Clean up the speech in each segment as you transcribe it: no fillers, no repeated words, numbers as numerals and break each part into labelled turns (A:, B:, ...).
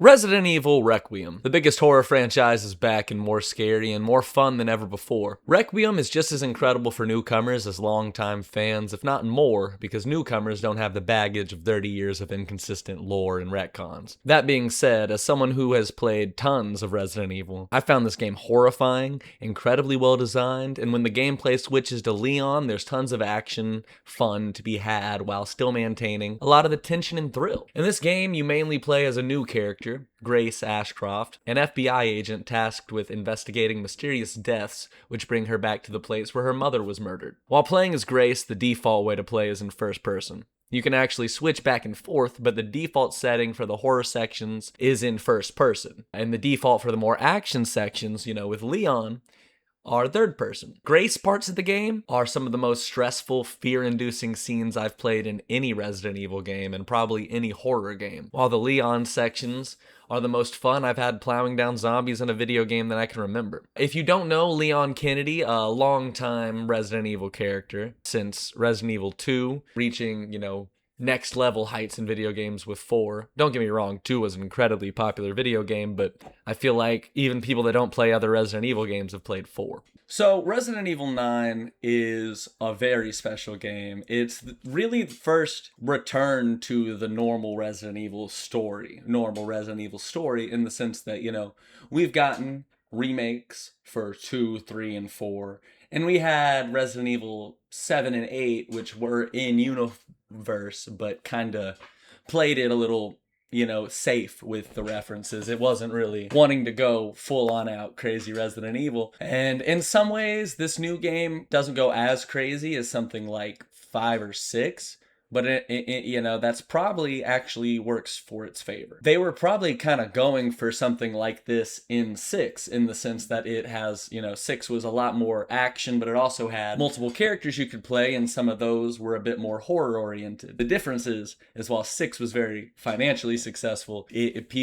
A: Resident Evil Requiem. The biggest horror franchise is back and more scary and more fun than ever before. Requiem is just as incredible for newcomers as longtime fans, if not more, because newcomers don't have the baggage of 30 years of inconsistent lore and retcons. That being said, as someone who has played tons of Resident Evil, I found this game horrifying, incredibly well designed, and when the gameplay switches to Leon, there's tons of action, fun to be had while still maintaining a lot of the tension and thrill. In this game, you mainly play as a new character, Grace Ashcroft, an FBI agent tasked with investigating mysterious deaths which bring her back to the place where her mother was murdered. While playing as Grace, the default way to play is in first person. You can actually switch back and forth, but the default setting for the horror sections is in first person. And the default for the more action sections, with Leon, are third person. Grace parts of the game are some of the most stressful, fear-inducing scenes I've played in any Resident Evil game and probably any horror game, while the Leon sections are the most fun I've had plowing down zombies in a video game that I can remember. If you don't know Leon Kennedy, a longtime Resident Evil character since Resident Evil 2, reaching, next level heights in video games with 4. Don't get me wrong, 2 was an incredibly popular video game, but I feel like even people that don't play other Resident Evil games have played 4. So Resident Evil 9 is a very special game. It's really the first return to the normal Resident Evil story in the sense that, we've gotten remakes for 2, 3, and 4, and we had Resident Evil 7 and 8, which were in universe, but kind of played it a little, safe with the references. It wasn't really wanting to go full on out crazy Resident Evil. And in some ways, this new game doesn't go as crazy as something like 5 or 6. But that's probably actually works for its favor. They were probably kind of going for something like this in 6, in the sense that it has, 6 was a lot more action, but it also had multiple characters you could play, and some of those were a bit more horror oriented. The difference is while 6 was very financially successful,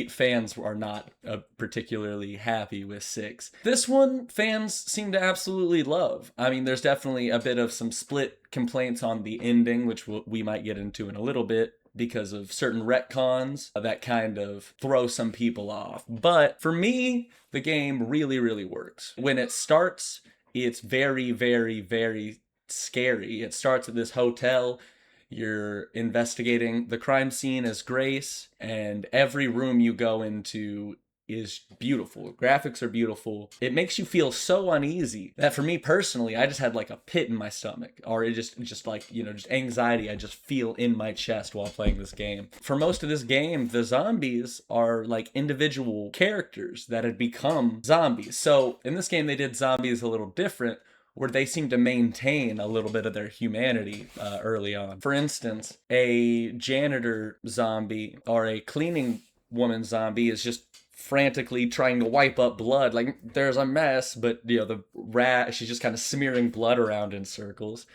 A: fans are not particularly happy with 6. This one, fans seem to absolutely love. I mean, there's definitely a bit of some split complaints on the ending, which we might get into in a little bit, because of certain retcons that kind of throw some people off. But for me, the game really, really works. When it starts, it's very, very, very scary. It starts at this hotel. You're investigating the crime scene as Grace, and every room you go into is beautiful. Graphics are beautiful. It makes you feel so uneasy that for me personally, I just had like a pit in my stomach, or it just like, just anxiety I just feel in my chest while playing this game. For most of this game, the zombies are like individual characters that had become zombies. So in this game, they did zombies a little different, where they seem to maintain a little bit of their humanity early on. For instance, a janitor zombie or a cleaning woman zombie is just frantically trying to wipe up blood. Like, there's a mess, but the rat, she's just kind of smearing blood around in circles.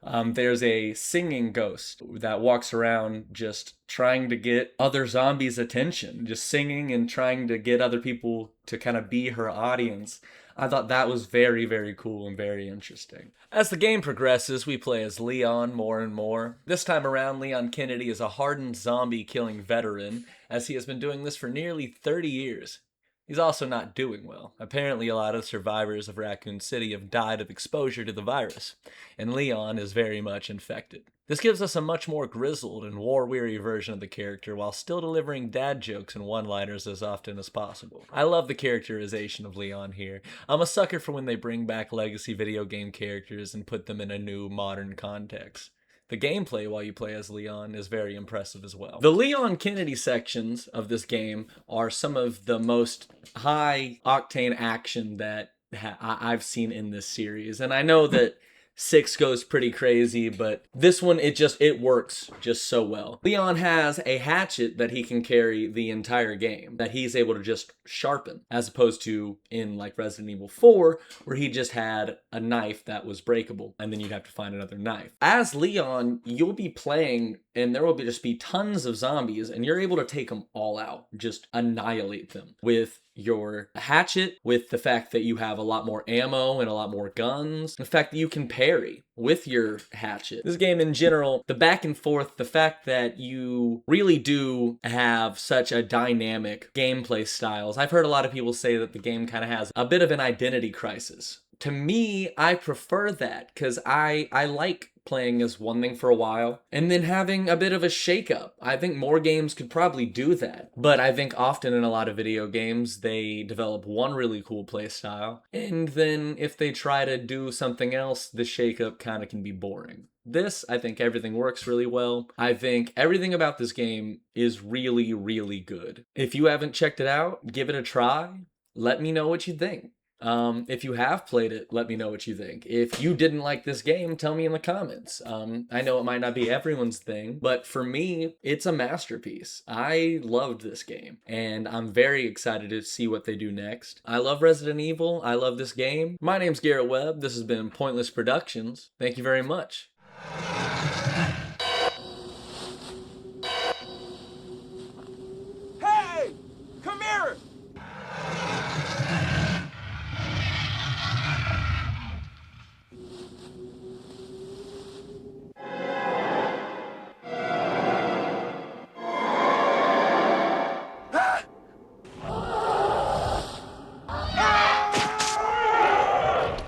A: There's a singing ghost that walks around just trying to get other zombies' attention, just singing and trying to get other people to kind of be her audience. I thought that was very, very cool and very interesting. As the game progresses, we play as Leon more and more. This time around, Leon Kennedy is a hardened zombie-killing veteran, as he has been doing this for nearly 30 years. He's also not doing well. Apparently, a lot of survivors of Raccoon City have died of exposure to the virus, and Leon is very much infected. This gives us a much more grizzled and war-weary version of the character, while still delivering dad jokes and one-liners as often as possible. I love the characterization of Leon here. I'm a sucker for when they bring back legacy video game characters and put them in a new, modern context. The gameplay while you play as Leon is very impressive as well. The Leon Kennedy sections of this game are some of the most high-octane action that I've seen in this series. And I know that 6 goes pretty crazy, but this one, it works just so well. Leon has a hatchet that he can carry the entire game, that he's able to just sharpen, as opposed to in like Resident Evil 4, where he just had a knife that was breakable, and then you'd have to find another knife. As Leon, you'll be playing, and there will just be tons of zombies, and you're able to take them all out, just annihilate them with your hatchet, with the fact that you have a lot more ammo and a lot more guns, the fact that you can pair parry with your hatchet. This game in general, the back and forth, the fact that you really do have such a dynamic gameplay styles. I've heard a lot of people say that the game kind of has a bit of an identity crisis. To me, I prefer that because I like playing as one thing for a while and then having a bit of a shakeup. I think more games could probably do that. But I think often in a lot of video games, they develop one really cool play style, and then if they try to do something else, the shakeup kind of can be boring. This, I think everything works really well. I think everything about this game is really, really good. If you haven't checked it out, give it a try. Let me know what you think. If you have played it, let me know what you think. If you didn't like this game, tell me in the comments. I know it might not be everyone's thing, but for me, it's a masterpiece. I loved this game, and I'm very excited to see what they do next. I love Resident Evil. I love this game. My name's Garrett Webb. This has been Pointless Productions. Thank you very much.